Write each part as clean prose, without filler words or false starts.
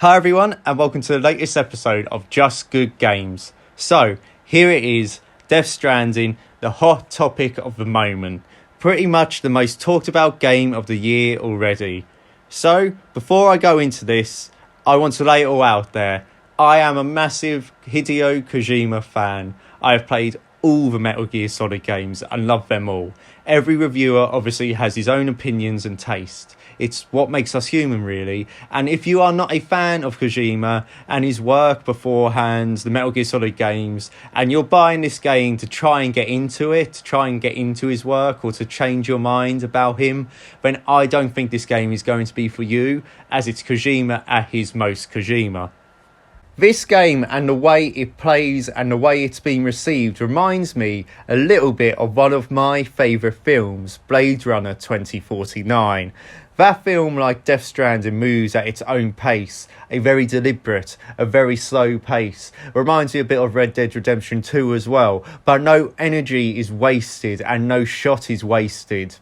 Hi everyone, and welcome to the latest episode of Just Good Games. So, here it is, Death Stranding, the hot topic of the moment. Pretty much the most talked about game of the year already. So, before I go into this, I want to lay it all out there. I am a massive Hideo Kojima fan. I have played all the Metal Gear Solid games and love them all. Every reviewer obviously has his own opinions and taste. It's what makes us human, really. And if you are not a fan of Kojima and his work beforehand, the Metal Gear Solid games, and you're buying this game to try and get into it, to try and get into his work or to change your mind about him, then I don't think this game is going to be for you, as it's Kojima at his most Kojima. This game and the way it plays and the way it's been received reminds me a little bit of one of my favourite films, Blade Runner 2049. That film, like Death Stranding, moves at its own pace, a very deliberate, a very slow pace. Reminds me a bit of Red Dead Redemption 2 as well, but no energy is wasted and no shot is wasted.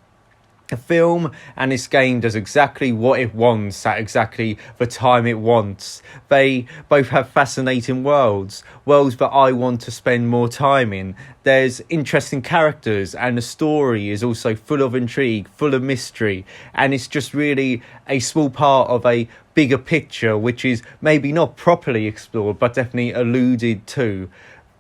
The film and this game does exactly what it wants at exactly the time it wants. They both have fascinating worlds that I want to spend more time in. There's interesting characters and the story is also full of intrigue, full of mystery, and it's just really a small part of a bigger picture which is maybe not properly explored but definitely alluded to.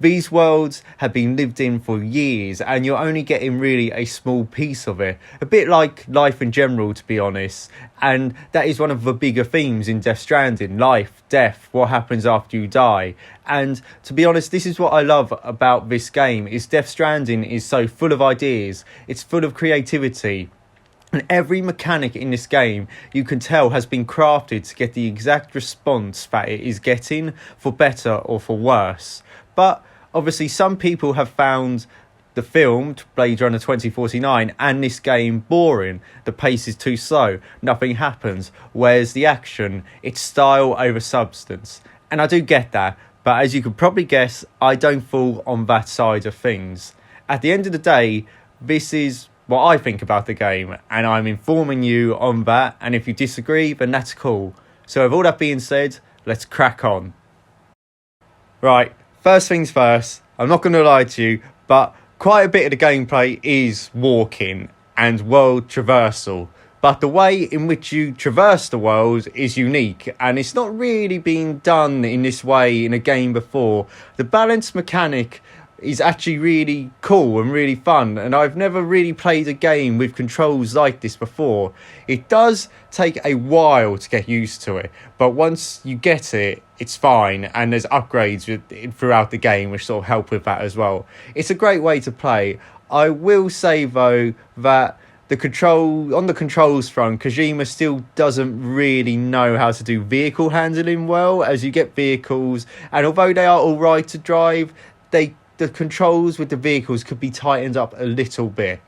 These worlds have been lived in for years and you're only getting really a small piece of it. A bit like life in general, to be honest. And that is one of the bigger themes in Death Stranding. Life, death, what happens after you die. And to be honest, this is what I love about this game. Is Death Stranding is so full of ideas. It's full of creativity. And every mechanic in this game, you can tell, has been crafted to get the exact response that it is getting, for better or for worse. But obviously some people have found the film, Blade Runner 2049, and this game boring. The pace is too slow, nothing happens. Where's the action? It's style over substance. And I do get that, but as you can probably guess, I don't fall on that side of things. At the end of the day, this is what I think about the game, and I'm informing you on that, and if you disagree, then that's cool. So with all that being said, let's crack on. Right. First things first, I'm not going to lie to you, but quite a bit of the gameplay is walking and world traversal. But the way in which you traverse the world is unique, and it's not really been done in this way in a game before. The balance mechanic is actually really cool and really fun, and I've never really played a game with controls like this before. It does take a while to get used to it, but once you get it, it's fine, and there's upgrades throughout the game which sort of help with that as well. It's a great way to play. I will say though that on the controls front, Kojima still doesn't really know how to do vehicle handling well, as you get vehicles, and although they are alright to drive, the controls with the vehicles could be tightened up a little bit.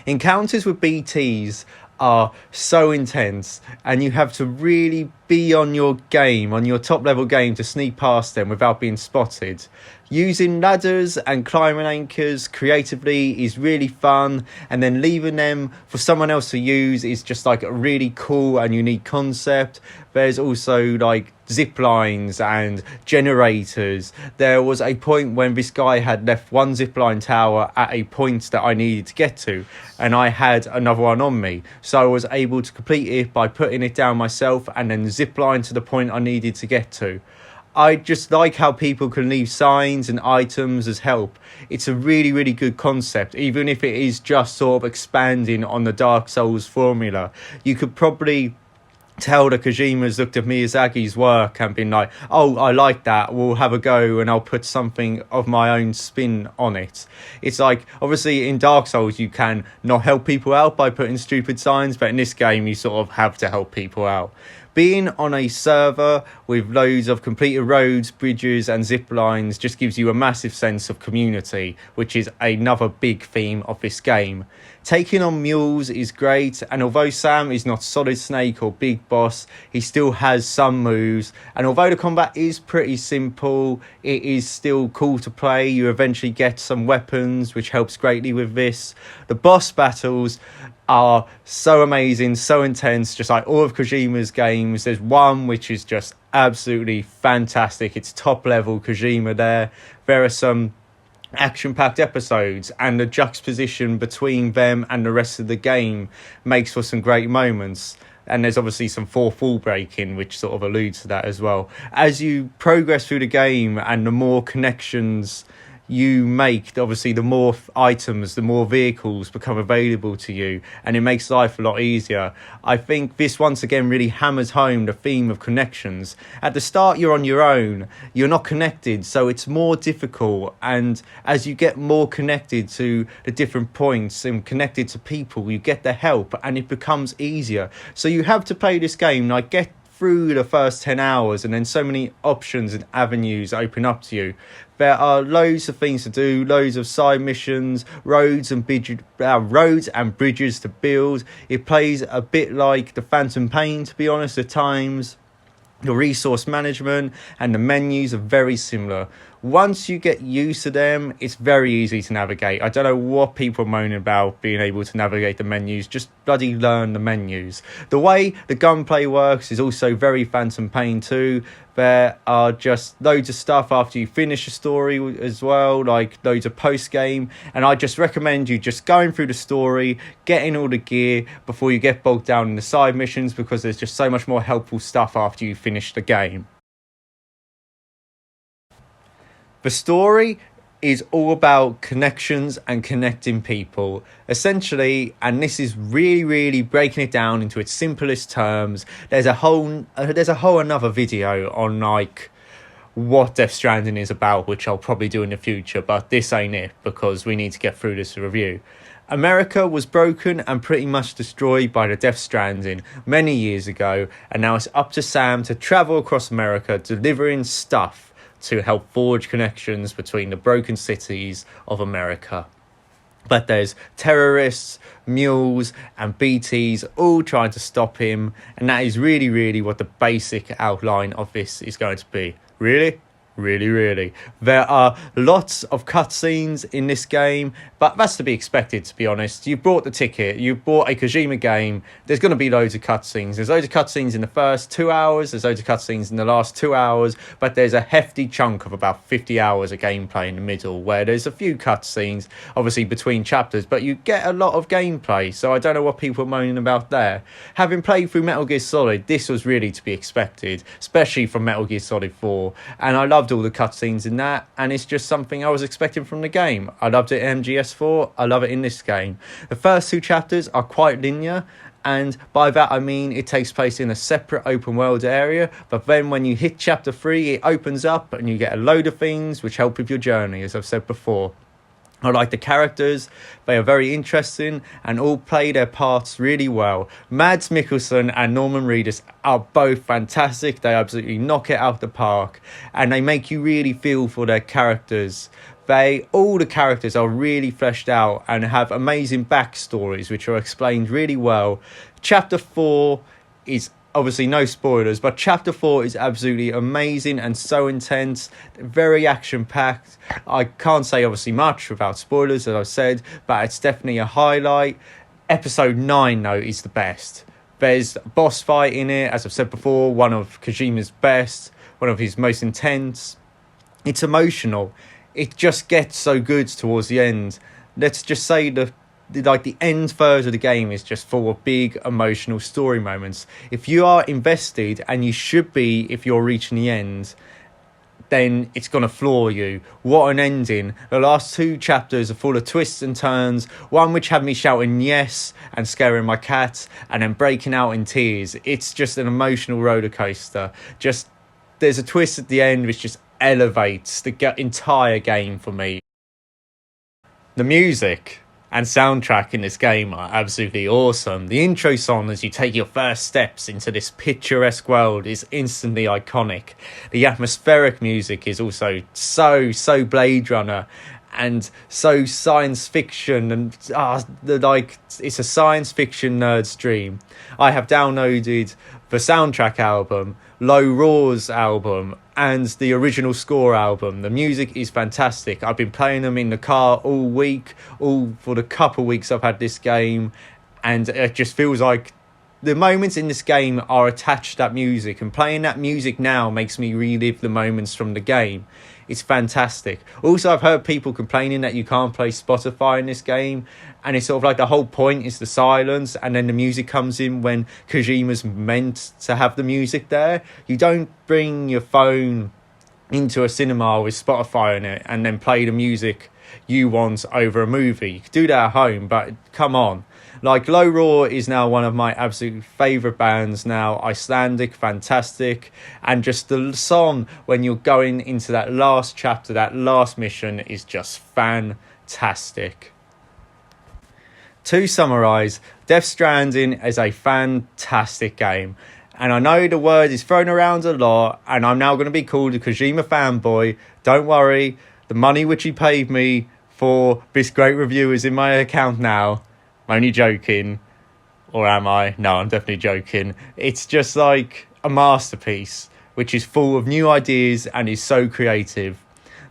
Encounters with BTs are so intense, and you have to really be on your game, on your top level game, to sneak past them without being spotted. Using ladders and climbing anchors creatively is really fun, and then leaving them for someone else to use is just like a really cool and unique concept. There's also like zip lines and generators. There was a point when this guy had left one zipline tower at a point that I needed to get to, and I had another one on me, so I was able to complete it by putting it down myself and then zipline to the point I needed to get to. I just like how people can leave signs and items as help. It's a really, really good concept, even if it is just sort of expanding on the Dark Souls formula. You could probably tell that Kojima's looked at Miyazaki's work and been like, oh, I like that, we'll have a go and I'll put something of my own spin on it. It's like, obviously in Dark Souls you can not help people out by putting stupid signs, but in this game you sort of have to help people out. Being on a server with loads of completed roads, bridges and zip lines just gives you a massive sense of community, which is another big theme of this game. Taking on mules is great, and although Sam is not Solid Snake or Big Boss, he still has some moves, and although the combat is pretty simple, it is still cool to play. You eventually get some weapons, which helps greatly with this. The boss battles are so amazing, so intense, just like all of Kojima's games. There's one which is just absolutely fantastic. It's top level Kojima there. There are some action-packed episodes, and the juxtaposition between them and the rest of the game makes for some great moments. And there's obviously some fourth wall breaking, which sort of alludes to that as well. As you progress through the game and the more connections you make, obviously the more items, the more vehicles become available to you, and it makes life a lot easier. I think this once again really hammers home the theme of connections. At the start you're on your own, you're not connected, so it's more difficult, and as you get more connected to the different points and connected to people, you get the help and it becomes easier. So you have to play this game like get through the first 10 hours, and then so many options and avenues open up to you. There are loads of things to do, loads of side missions, roads and bridges to build. It plays a bit like the Phantom Pain, to be honest, at times. The resource management and the menus are very similar. Once you get used to them, it's very easy to navigate. I don't know what people are moaning about being able to navigate the menus. Just bloody learn the menus. The way the gunplay works is also very Phantom Pain too. There are just loads of stuff after you finish a story as well, like loads of post-game. And I just recommend you just going through the story, getting all the gear before you get bogged down in the side missions, because there's just so much more helpful stuff after you finish the game. The story is all about connections and connecting people, essentially, and this is really breaking it down into its simplest terms. There's a whole another video on like what Death Stranding is about, which I'll probably do in the future, but this ain't it, because we need to get through this review. America was broken and pretty much destroyed by the Death Stranding many years ago, and now it's up to Sam to travel across America delivering stuff to help forge connections between the broken cities of America. But there's terrorists, mules and BTs all trying to stop him, and that is really what the basic outline of this is going to be. Really. There are lots of cutscenes in this game, but that's to be expected, to be honest. You bought the ticket, you bought a Kojima game, there's going to be loads of cutscenes. There's loads of cutscenes in the first 2 hours, there's loads of cutscenes in the last 2 hours, but there's a hefty chunk of about 50 hours of gameplay in the middle, where there's a few cutscenes, obviously between chapters, but you get a lot of gameplay, so I don't know what people are moaning about there. Having played through Metal Gear Solid, this was really to be expected, especially from Metal Gear Solid 4, and I loved all the cutscenes in that, and it's just something I was expecting from the game. I loved it in MGS4, I love it in this game. The first 2 chapters are quite linear, and by that I mean it takes place in a separate open world area, but then when you hit chapter 3 it opens up and you get a load of things which help with your journey, as I've said before. I like the characters, they are very interesting and all play their parts really well. Mads Mikkelsen and Norman Reedus are both fantastic, they absolutely knock it out of the park, and they make you really feel for their characters. All the characters are really fleshed out and have amazing backstories which are explained really well. Chapter 4 is obviously no spoilers, but chapter 4 is absolutely amazing and so intense, very action-packed. I can't say obviously much without spoilers, as I've said, but it's definitely a highlight. Episode 9, though, is the best. There's a boss fight in it, as I've said before, one of Kojima's best, one of his most intense. It's emotional. It just gets so good towards the end. Let's just say the end third of the game is just full of big emotional story moments. If you are invested, and you should be if you're reaching the end, then it's going to floor you. What an ending. The last 2 chapters are full of twists and turns, one which had me shouting yes and scaring my cat, and then breaking out in tears. It's just an emotional roller coaster. There's a twist at the end which just elevates the entire game for me. The music and soundtrack in this game are absolutely awesome. The intro song as you take your first steps into this picturesque world is instantly iconic. The atmospheric music is also so Blade Runner and so science fiction, and it's a science fiction nerd's dream. I have downloaded the soundtrack album, Low Roar's album, and the original score album. The music is fantastic. I've been playing them in the car all week, all for the couple weeks I've had this game, and it just feels like the moments in this game are attached to that music, and playing that music now makes me relive the moments from the game. It's fantastic. Also, I've heard people complaining that you can't play Spotify in this game, and it's sort of like the whole point is the silence, and then the music comes in when Kojima's meant to have the music there. You don't bring your phone into a cinema with Spotify in it and then play the music you want over a movie. You could do that at home, but come on. Like, Low Roar is now one of my absolute favourite bands now. Icelandic, fantastic. And just the song when you're going into that last chapter, that last mission, is just fantastic. To summarise, Death Stranding is a fantastic game. And I know the word is thrown around a lot, and I'm now going to be called a Kojima fanboy. Don't worry, the money which he paid me for this great review is in my account now. I'm only joking. Or am I? No, I'm definitely joking. It's just like a masterpiece, which is full of new ideas and is so creative.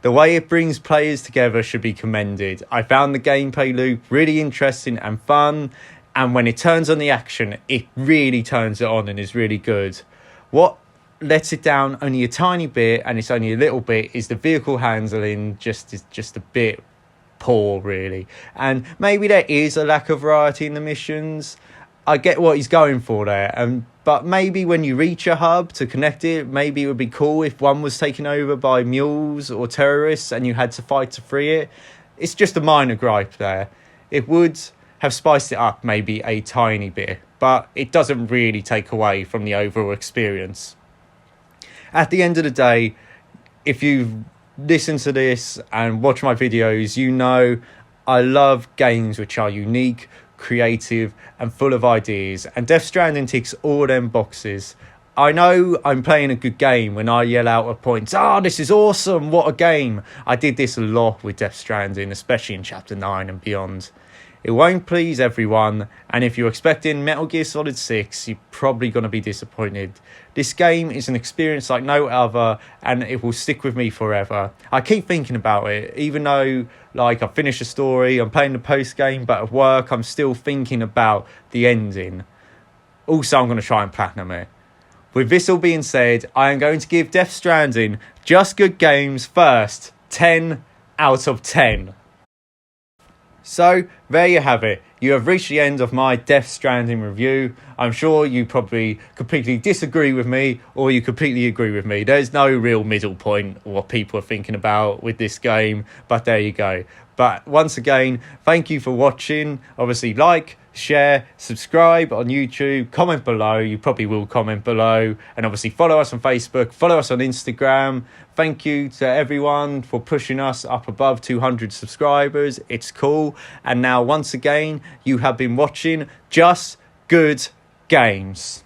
The way it brings players together should be commended. I found the gameplay loop really interesting and fun, and when it turns on the action, it really turns it on and is really good. What lets it down only a tiny bit, and it's only a little bit, is the vehicle handling is just a bit poor, really. And maybe there is a lack of variety in the missions. I get what he's going for there, but maybe when you reach a hub to connect it, maybe it would be cool if one was taken over by mules or terrorists and you had to fight to free it. It's just a minor gripe there. It would have spiced it up maybe a tiny bit, but it doesn't really take away from the overall experience. At the end of the day, if you've listened to this and watch my videos, you know I love games which are unique, creative and full of ideas, and Death Stranding ticks all them boxes. I know I'm playing a good game when I yell out at points, this is awesome, what a game. I did this a lot with Death Stranding, especially in Chapter 9 and beyond. It won't please everyone, and if you're expecting Metal Gear Solid 6, you're probably going to be disappointed. This game is an experience like no other, and it will stick with me forever. I keep thinking about it, even though I've finished the story, I'm playing the post-game, but at work I'm still thinking about the ending. Also, I'm going to try and platinum it. With this all being said, I am going to give Death Stranding Just Good Games first 10 out of 10. So, there you have it. You have reached the end of my Death Stranding review. I'm sure you probably completely disagree with me, or you completely agree with me. There's no real middle point or what people are thinking about with this game, but there you go. But once again, thank you for watching. Obviously, like, share, subscribe on YouTube, comment below. You probably will comment below. And obviously follow us on Facebook, follow us on Instagram. Thank you to everyone for pushing us up above 200 subscribers. It's cool. And now, once again, you have been watching Just Good Games.